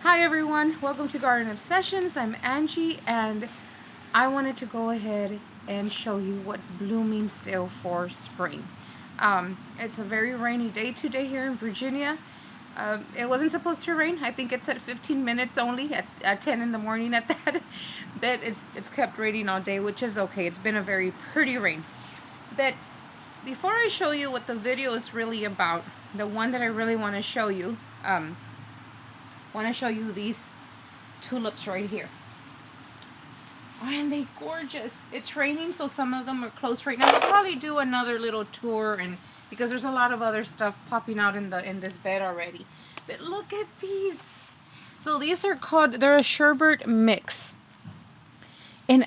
Hi everyone, welcome to Garden Obsessions. I'm Angie and I wanted to go ahead and show you what's blooming still for spring. It's a very rainy day today here in Virginia. It wasn't supposed to rain. I think it's at 15 minutes only at 10 in the morning at that. But it's kept raining all day, which is okay. It's been a very pretty rain. But before I show you what the video is really about, the one that I really want to show you, these tulips right here. Aren't they gorgeous? It's raining, so some of them are closed right now. I'll probably do another little tour, and because there's a lot of other stuff popping out in this bed already. But look at these. So these are they're a sherbet mix. And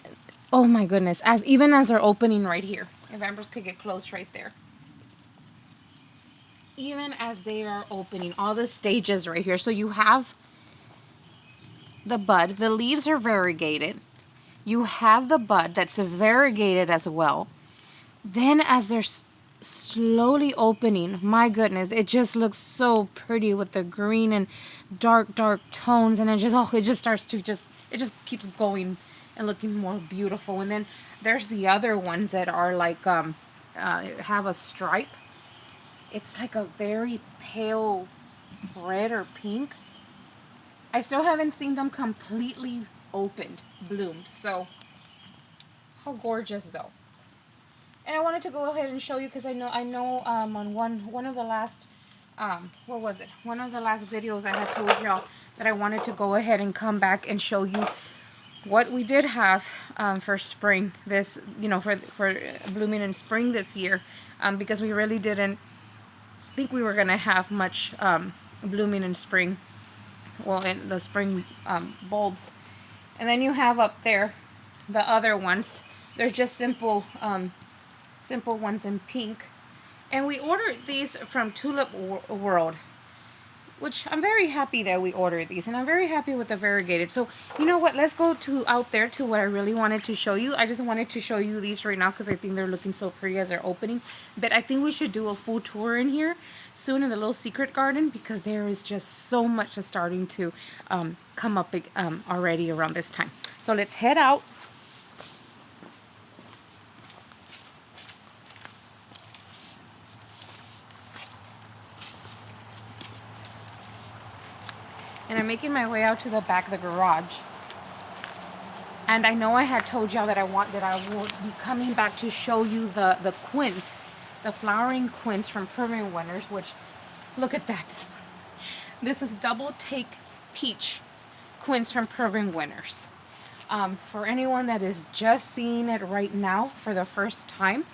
oh my goodness, even as they're opening right here. If Amber's could get close right there. Even as they are opening, all the stages right here. So you have the bud. The leaves are variegated. You have the bud that's variegated as well. Then as they're slowly opening, my goodness, it just looks so pretty with the green and dark tones. And it just starts to it just keeps going and looking more beautiful. And then there's the other ones that are like, have a stripe. It's like a very pale red or pink. I still haven't seen them completely opened, bloomed. So, how gorgeous though. And I wanted to go ahead and show you because I know on one of the last what was it? One of the last videos I had told y'all that I wanted to go ahead and come back and show you what we did have for spring this, for blooming in spring this year, because we really didn't think we were gonna have much blooming in spring, well, in the spring bulbs. And then you have up there the other ones. They're just simple ones in pink, and we ordered these from Tulip World, which I'm very happy that we ordered these, and I'm very happy with the variegated. So you know what, let's go out there to what I really wanted to show you. I just wanted to show you these right now because I think they're looking so pretty as they're opening. But I think we should do a full tour in here soon in the little secret garden, because there is just so much that's starting to come up already around this time. So let's head out. And I'm making my way out to the back of the garage. And I know I had told y'all that I will be coming back to show you the quince, the flowering quince from Pruning Winners, which, look at that. This is double take peach quince from Pruning Winners. For anyone that is just seeing it right now for the first time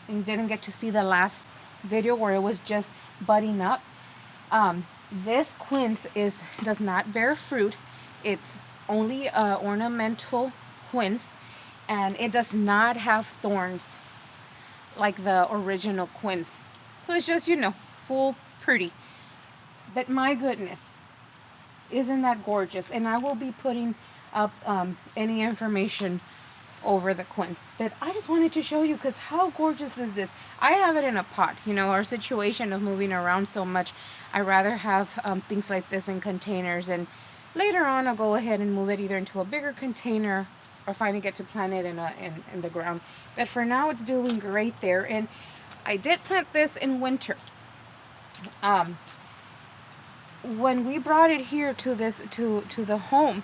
and didn't get to see the last video where it was just budding up, this quince does not bear fruit. It's only ornamental quince, and it does not have thorns like the original quince. So it's just, full pretty. But my goodness, isn't that gorgeous? And I will be putting up any information over the quince. But I just wanted to show you, because how gorgeous is this? I have it in a pot. Our situation of moving around so much, I rather have things like this in containers, and later on I'll go ahead and move it either into a bigger container or finally get to plant it in the ground. But for now, it's doing great there. And I did plant this in winter. When we brought it here to the home,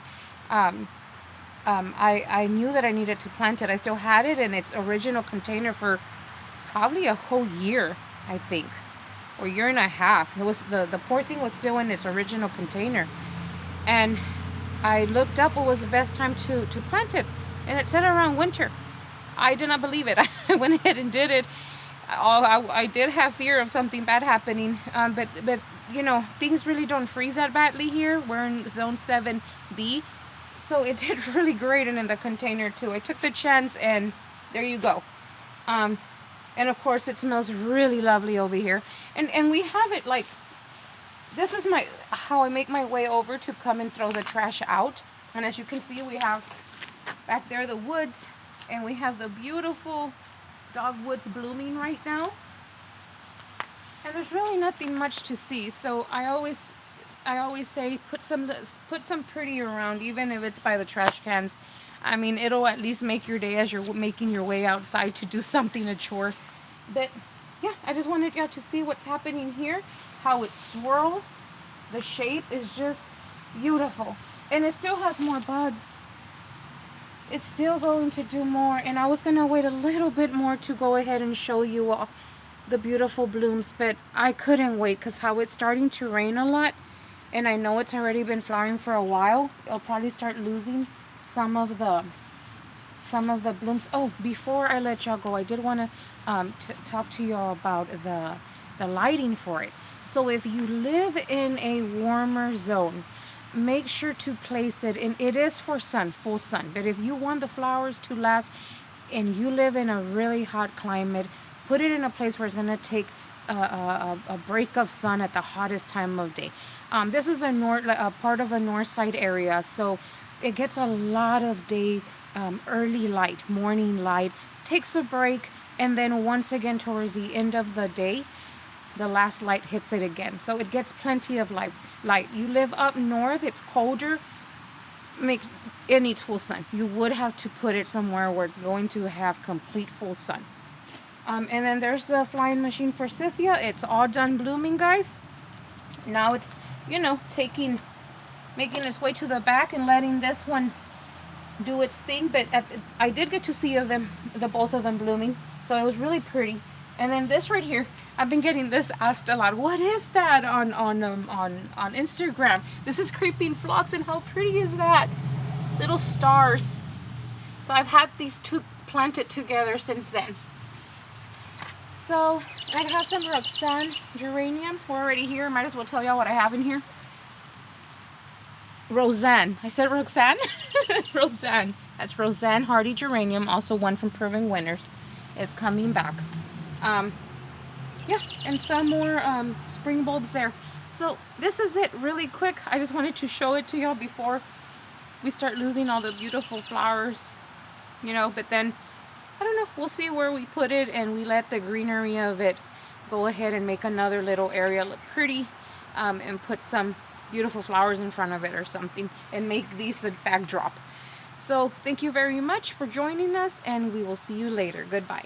I knew that I needed to plant it. I still had it in its original container for probably a whole year, I think, or year and a half. It was the poor thing was still in its original container, and I looked up what was the best time to plant it, and it said around winter. I did not believe it. I went ahead and did it. I did have fear of something bad happening, but things really don't freeze that badly here. We're in zone 7B. So it did really great in the container too. I took the chance, and there you go. And of course it smells really lovely over here. And we have it like, this is how I make my way over to come and throw the trash out. And as you can see, we have back there the woods, and we have the beautiful dogwoods blooming right now. And there's really nothing much to see. So I I always say put some pretty around, even if it's by the trash cans. I mean, it'll at least make your day as you're making your way outside to do something, a chore. But yeah, I just wanted y'all to see what's happening here, how it swirls. The shape is just beautiful, and it still has more buds. It's still going to do more, and I was gonna wait a little bit more to go ahead and show you all the beautiful blooms, but I couldn't wait because how it's starting to rain a lot, and I know it's already been flowering for a while. It'll probably start losing some of the blooms. Oh, before I let y'all go, I did want to talk to y'all about the lighting for it. So if you live in a warmer zone, make sure to place it in. It is for sun, full sun, but if you want the flowers to last and you live in a really hot climate, put it in a place where it's going to take a break of sun at the hottest time of day. This is a part of a north side area, so it gets a lot of day early light, morning light, takes a break, and then once again towards the end of the day, the last light hits it again. So it gets plenty of light. You live up north, it's colder, it needs full sun. You would have to put it somewhere where it's going to have complete full sun. And then there's the flying machine forsythia. It's all done blooming, guys. Now it's, making its way to the back and letting this one do its thing. But I did get to see both of them blooming, so it was really pretty. And then this right here, I've been getting this asked a lot. What is that on Instagram? This is creeping phlox, and how pretty is that? Little stars. So I've had these two planted together since then. So I have some Roxanne geranium. We're already here. Might as well tell y'all what I have in here. Roseanne. I said Roxanne? Roseanne. That's Roseanne hardy geranium, also one from Proving Winners, is coming back. Yeah, and some more spring bulbs there. So this is it really quick. I just wanted to show it to y'all before we start losing all the beautiful flowers, but then I don't know, we'll see where we put it, and we let the greenery of it go ahead and make another little area look pretty, and put some beautiful flowers in front of it or something, and make these the backdrop. So thank you very much for joining us, and we will see you later. Goodbye.